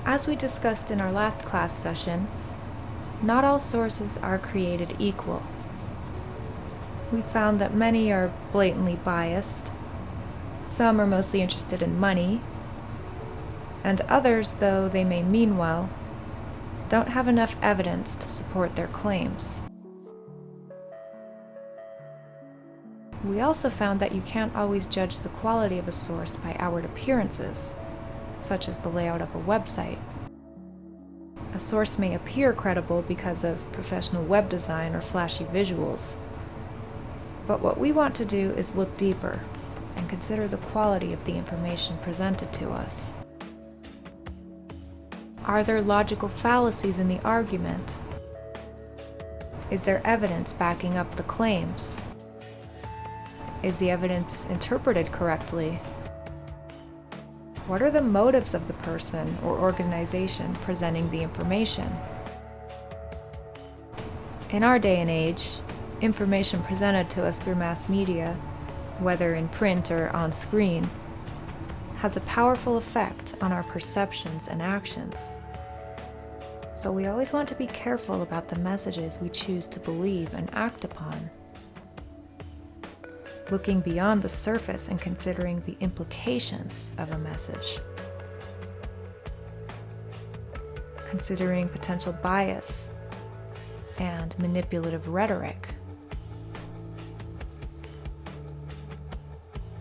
As we discussed in our last class session, not all sources are created equal. We found that many are blatantly biased, some are mostly interested in money, and others, though they may mean well, don't have enough evidence to support their claims. We also found that you can't always judge the quality of a source by outward appearances, such as the layout of a website. A source may appear credible because of professional web design or flashy visuals, but what we want to do is look deeper and consider the quality of the information presented to us. Are there logical fallacies in the argument? Is there evidence backing up the claims? Is the evidence interpreted correctly? What are the motives of the person or organization presenting the information? In our day and age, information presented to us through mass media, whether in print or on screen, has a powerful effect on our perceptions and actions. So we always want to be careful about the messages we choose to believe and act upon. Looking beyond the surface and considering the implications of a message. Considering potential bias and manipulative rhetoric.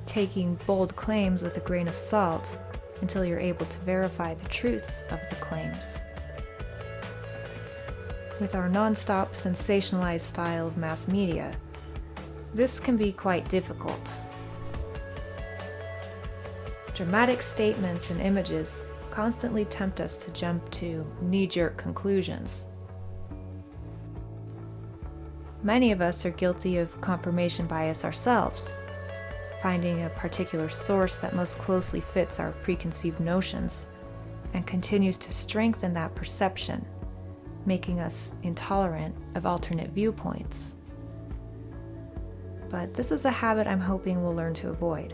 Taking bold claims with a grain of salt until you're able to verify the truth of the claims. With our non-stop sensationalized style of mass media, this can be quite difficult. Dramatic statements and images constantly tempt us to jump to knee-jerk conclusions. Many of us are guilty of confirmation bias ourselves, finding a particular source that most closely fits our preconceived notions and continues to strengthen that perception, making us intolerant of alternate viewpoints. But this is a habit I'm hoping we'll learn to avoid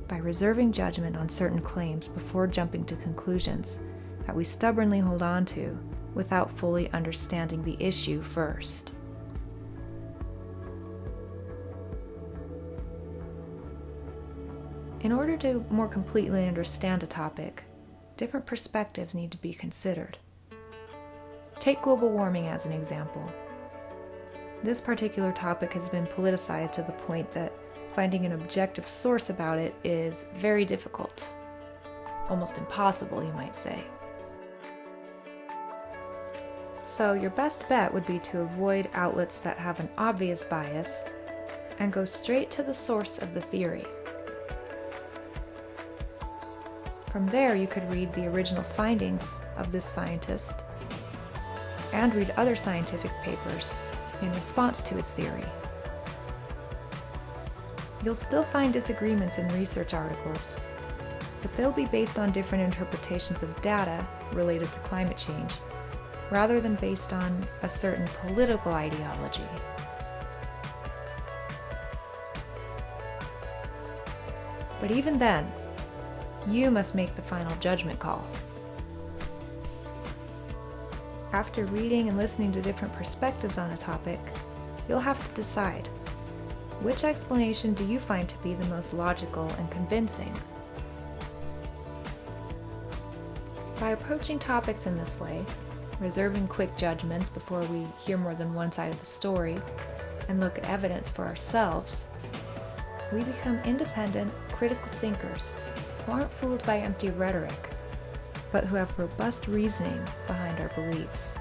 by reserving judgment on certain claims before jumping to conclusions that we stubbornly hold on to without fully understanding the issue first. In order to more completely understand a topic, different perspectives need to be considered. Take global warming as an example. This particular topic has been politicized to the point that finding an objective source about it is very difficult. Almost impossible, you might say. So your best bet would be to avoid outlets that have an obvious bias and go straight to the source of the theory. From there, you could read the original findings of this scientist and read other scientific papers in response to his theory. You'll still find disagreements in research articles, but they'll be based on different interpretations of data related to climate change, rather than based on a certain political ideology. But even then, you must make the final judgment call. After reading and listening to different perspectives on a topic, you'll have to decide, which explanation do you find to be the most logical and convincing? By approaching topics in this way, reserving quick judgments before we hear more than one side of the story, and look at evidence for ourselves, we become independent, critical thinkers who aren't fooled by empty rhetoric, but who have robust reasoning behind our beliefs.